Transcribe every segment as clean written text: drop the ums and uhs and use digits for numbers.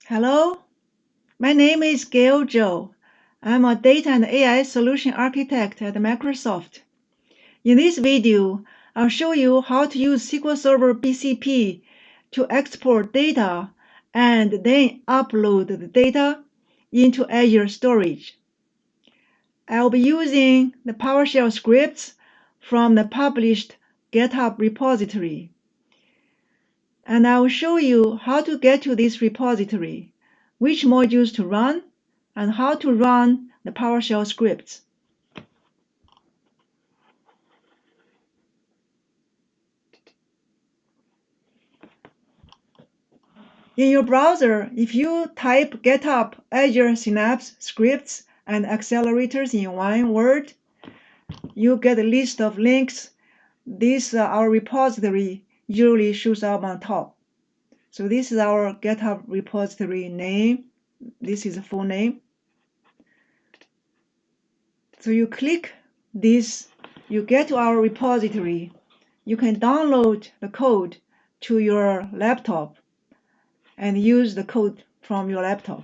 Hello, my name is Gail Zhou. I'm a data and AI solution architect at Microsoft. In this video, I'll show you how to use SQL Server BCP to export data and then upload the data into Azure Storage. I'll be using the PowerShell scripts from the published GitHub repository. And I will show you how to get to this repository, which modules to run, and how to run the PowerShell scripts. In your browser, if you type GitHub Azure Synapse scripts and accelerators in one word, you get a list of links. This our repository usually shows up on top. So this is our GitHub repository name. This is the full name. So you click this, you get to our repository. You can download the code to your laptop and use the code from your laptop.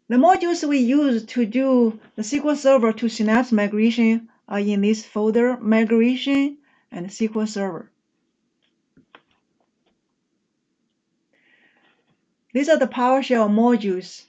The modules we use to do the SQL Server to Synapse migration are in this folder, Migration and SQL Server. These are the PowerShell modules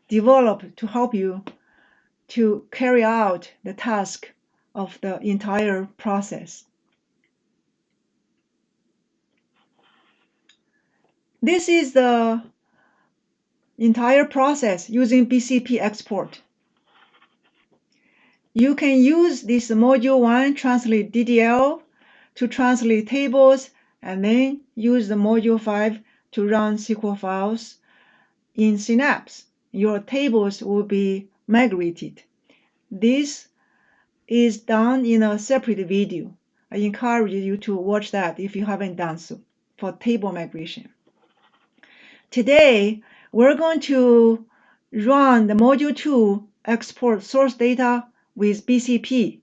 developed to help you to carry out the task of the entire process. This is the entire process using BCP export. You can use this module 1 translate DDL to translate tables, and then use the module 5 to run SQL files in Synapse. Your tables will be migrated. This is done in a separate video. I encourage you to watch that if you haven't done so for table migration. Today, we're going to run the module 2 export source data with BCP.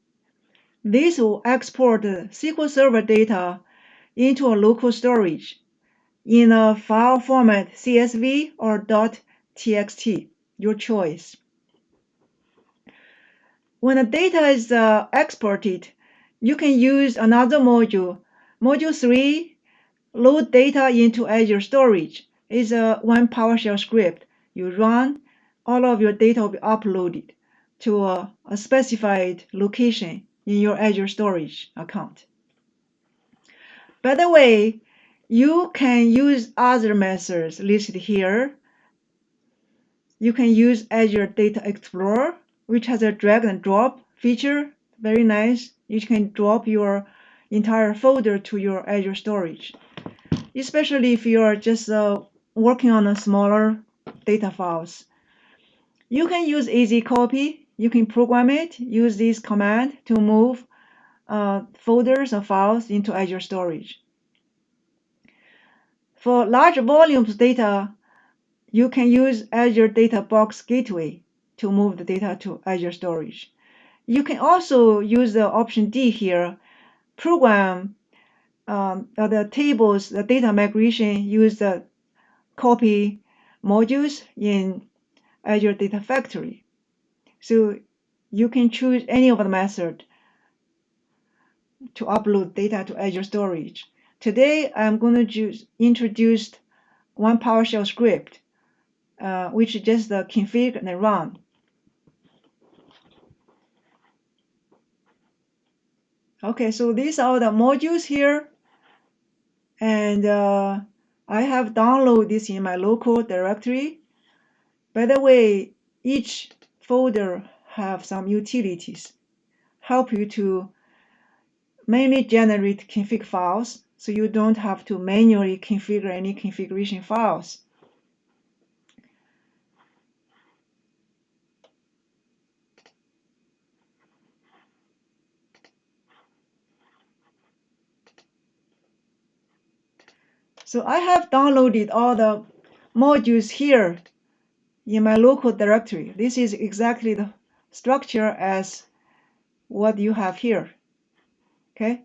This will export the SQL Server data into a local storage in a file format CSV or .txt, your choice. When the data is exported, you can use another module. Module 3, load data into Azure Storage, is one PowerShell script. You run, all of your data will be uploaded to a specified location in your Azure Storage account. By the way, you can use other methods listed here. You can use Azure Data Explorer, which has a drag and drop feature. Very nice. You can drop your entire folder to your Azure Storage, especially if you are just working on a smaller data files. You can use easy copy. You can program it, use this command to move folders or files into Azure Storage. For large volumes of data, you can use Azure Data Box Gateway to move the data to Azure Storage. You can also use the option D here, program the tables, the data migration, use the copy modules in Azure Data Factory. So you can choose any of the method to upload data to Azure Storage. Today, I'm going to introduce one PowerShell script, which is just config and run. Okay, so these are the modules here, and I have downloaded this in my local directory. By the way, each folder have some utilities, help you to mainly generate config files, so you don't have to manually configure any configuration files. So I have downloaded all the modules here in my local directory. This is exactly the structure as what you have here. Okay,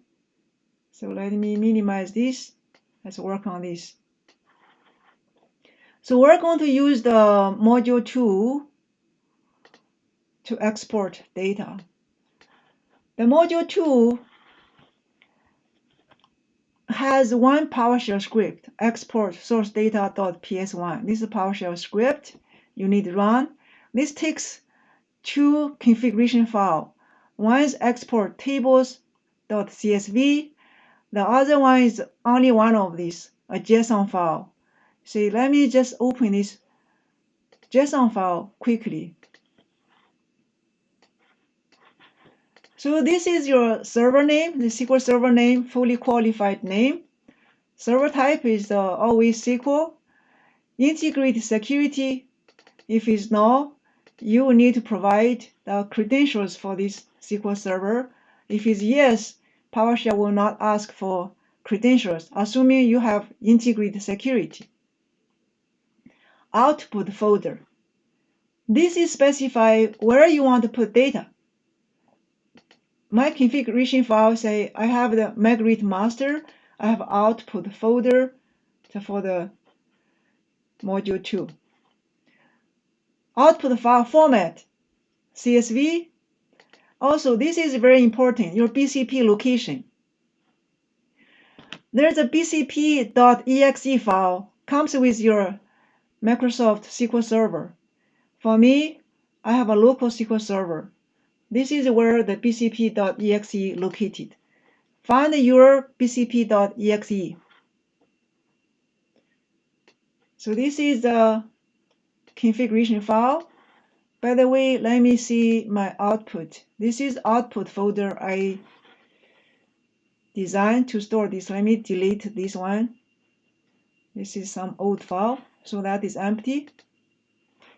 so let me minimize this. Let's work on this. So we're going to use the module 2 to export data. The module 2 has one PowerShell script, export source data.ps1. This is a PowerShell script you need to run. This takes two configuration files. One is export tables.csv. The other one is only one of these, a JSON file. See, let me just open this JSON file quickly. So this is your server name, the SQL Server name, fully qualified name. Server type is always SQL. Integrated security, if it's no, you will need to provide the credentials for this SQL Server. If it's yes, PowerShell will not ask for credentials, assuming you have integrated security. Output folder. This is specify where you want to put data. My configuration file say I have the migrate master, I have output folder for the module 2. Output file format, CSV. Also, this is very important, your BCP location. There's a bcp.exe file, comes with your Microsoft SQL Server. For me, I have a local SQL Server. This is where the bcp.exe located. Find your bcp.exe. So this is the configuration file. By the way, let me see my output. This is output folder I designed to store this. Let me delete this one. This is some old file, so that is empty.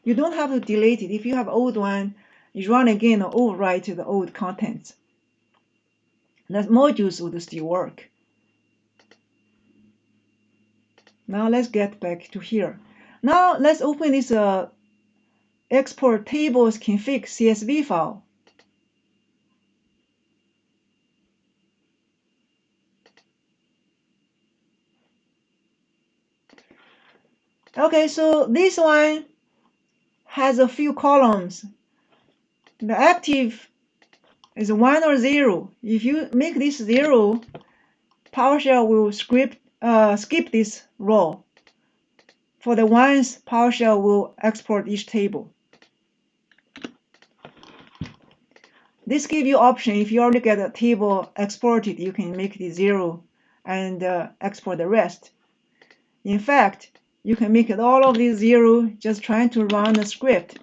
You don't have to delete it. If you have old one, you run again or overwrite the old contents. The modules would still work. Now let's get back to here. Now let's open this export tables config CSV file. Okay, so this one has a few columns. The active is 1 or 0. If you make this 0, PowerShell will skip this row. For the ones, PowerShell will export each table. This gives you option. If you already get a table exported, you can make it 0 and export the rest. In fact, you can make it all of these 0 just trying to run the script.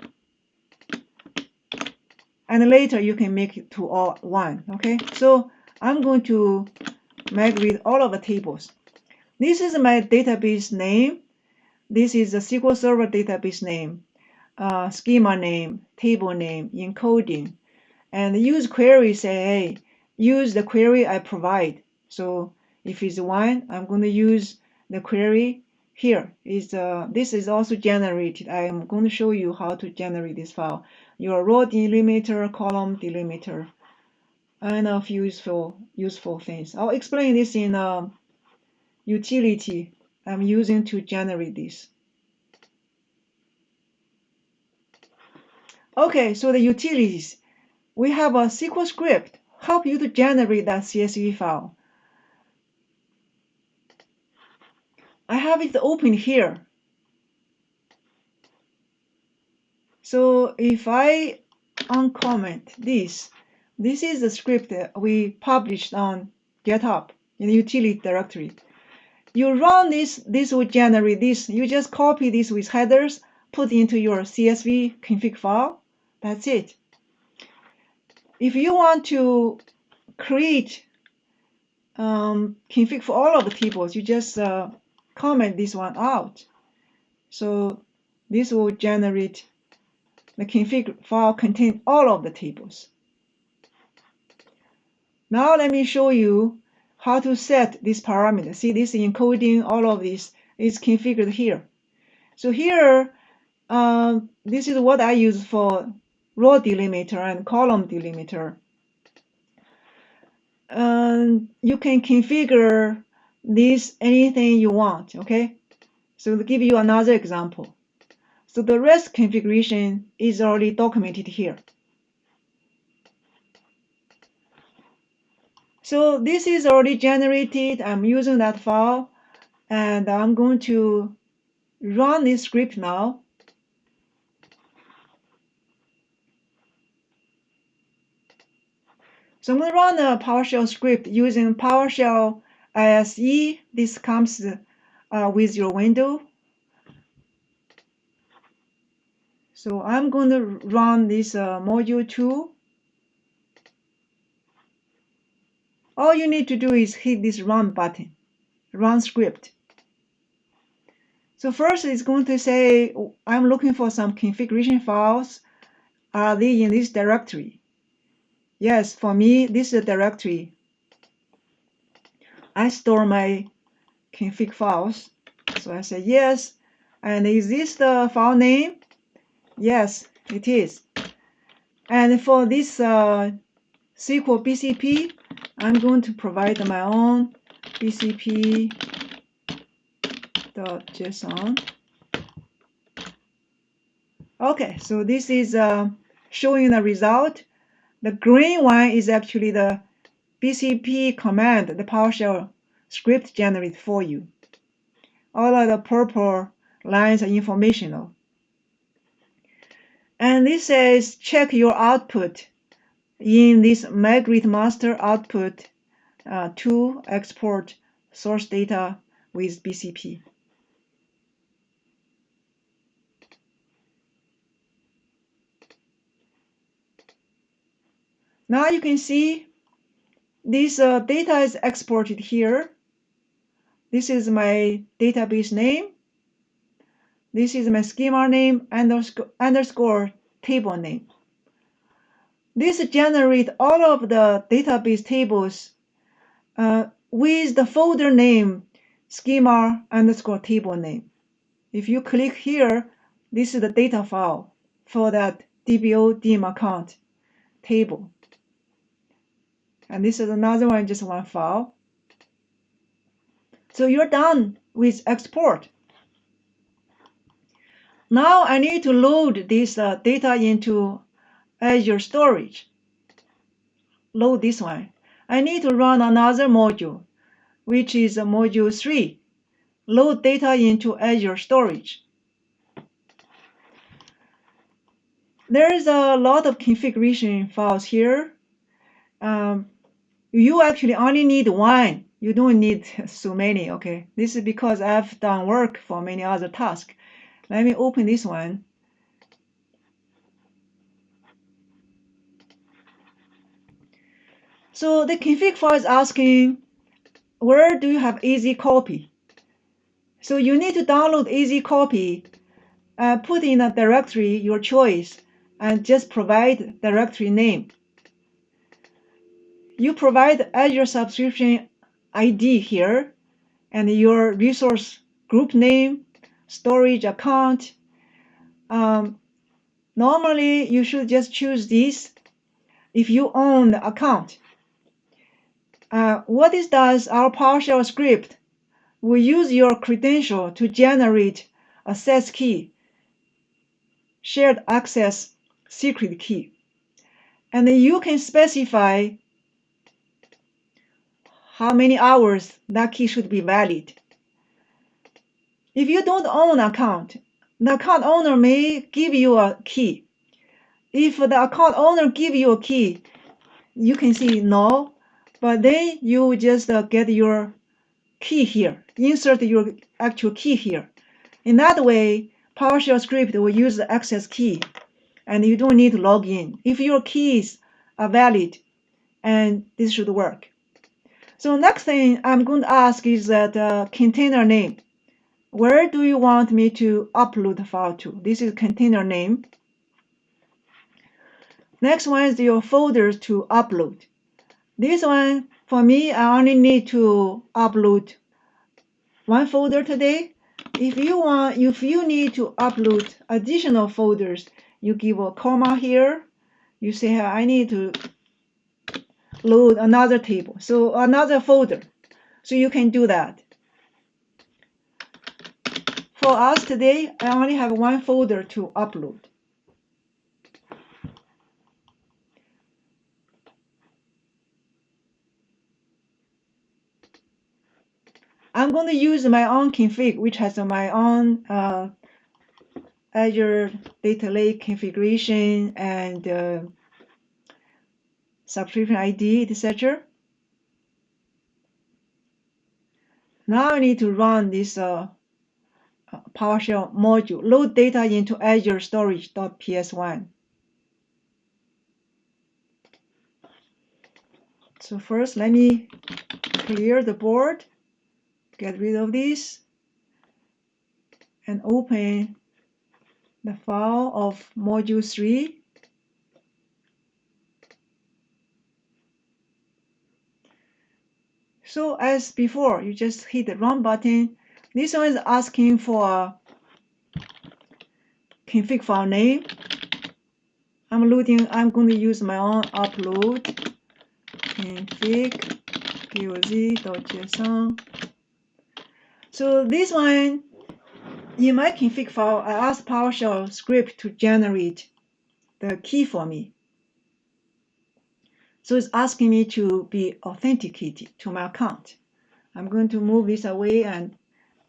And later you can make it to all 1. Okay, so I'm going to migrate all of the tables. This is my database name. This is the SQL Server database name, schema name, table name, encoding. And use query say, hey, use the query I provide. So if it's 1, I'm going to use the query here. This is also generated. I am going to show you how to generate this file. Your row delimiter, column delimiter, and a few useful things. I'll explain this in utility I'm using to generate this. Okay, so the utilities. We have a SQL script help you to generate that CSV file. I have it open here. So if I uncomment this is the script that we published on GitHub in the utility directory. You run this will generate this. You just copy this with headers, put into your CSV config file. That's it. If you want to create config for all of the tables, you just comment this one out. So this will generate the config file contain all of the tables. Now let me show you how to set this parameter. See, this encoding, all of this is configured here. So here, this is what I use for row delimiter and column delimiter. You can configure this anything you want, okay? So to give you another example. So the rest configuration is already documented here. So this is already generated. I'm using that file, and I'm going to run this script now. So I'm going to run a PowerShell script using PowerShell ISE. This comes with your window. So I'm going to run this module 2. All you need to do is hit this run button, run script. So first it's going to say, I'm looking for some configuration files. Are they in this directory? Yes, for me, this is a directory. I store my config files. So I say yes. And is this the file name? Yes, it is. And for this SQL BCP, I'm going to provide my own bcp.json. Okay, so this is showing the result. The green one is actually the BCP command, the PowerShell script generated for you. All of the purple lines are informational. And this says check your output in this migrate master output to export source data with BCP. Now you can see this data is exported here. This is my database name. This is my schema name underscore table name. This generates all of the database tables with the folder name schema underscore table name. If you click here, this is the data file for that DBO dim account table. And this is another one, just one file. So you're done with export. Now I need to load this data into Azure Storage. Load this one. I need to run another module, which is module 3. Load data into Azure Storage. There is a lot of configuration files here. You actually only need one. You don't need so many, okay? This is because I've done work for many other tasks. Let me open this one. So the config file is asking, where do you have easy copy? So you need to download easy copy, put in a directory, your choice, and just provide directory name. You provide Azure subscription ID here, and your resource group name, storage account. Normally, you should just choose this if you own the account. What this does, our PowerShell script will use your credential to generate a access key, shared access secret key. And then you can specify how many hours that key should be valid. If you don't own an account, the account owner may give you a key. If the account owner give you a key, you can see no, but then you just get your key here, insert your actual key here. In that way, PowerShell script will use the access key, and you don't need to log in. If your keys are valid, and this should work. So next thing I'm going to ask is that container name. Where do you want me to upload the file to? This is container name. Next one is your folders to upload. This one, for me, I only need to upload one folder today. If you need to upload additional folders, you give a comma here. You say I need to load another table, so another folder. So you can do that. For us today, I only have one folder to upload. I'm going to use my own config, which has my own Azure Data Lake configuration and subscription ID, etc. Now I need to run this PowerShell module, load data into Azure Storage.ps1. So first, let me clear the board, get rid of this, and open the file of module 3. So as before, you just hit the run button. This one is asking for a config file name. I'm going to use my own upload config poz.json. So this one, in my config file, I asked PowerShell script to generate the key for me. So it's asking me to be authenticated to my account. I'm going to move this away and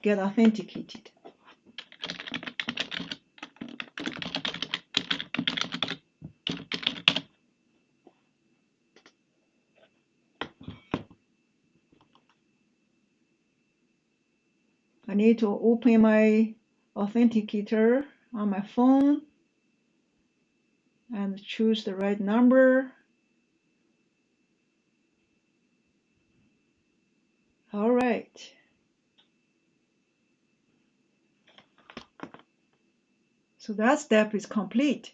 get authenticated. I need to open my authenticator on my phone and choose the right number. All right. So that step is complete.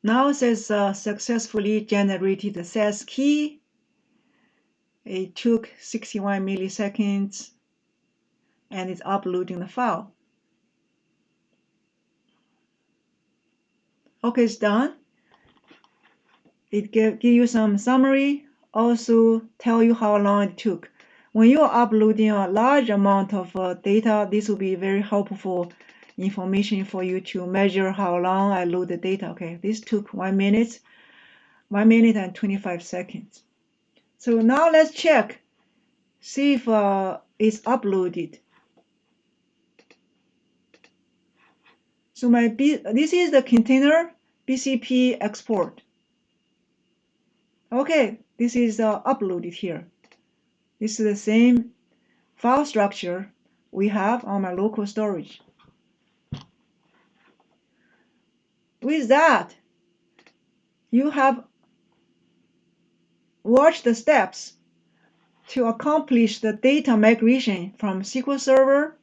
Now it says successfully generated the SES key. It took 61 milliseconds and it's uploading the file. Okay, it's done. It give you some summary, also tell you how long it took. When you are uploading a large amount of data, this will be very helpful information for you to measure how long I load the data. Okay, this took 1 minute and 25 seconds. So now let's check, see if it's uploaded. So this is the container BCP export. Okay, this is uploaded here. This is the same file structure we have on my local storage. With that, you have watched the steps to accomplish the data migration from SQL Server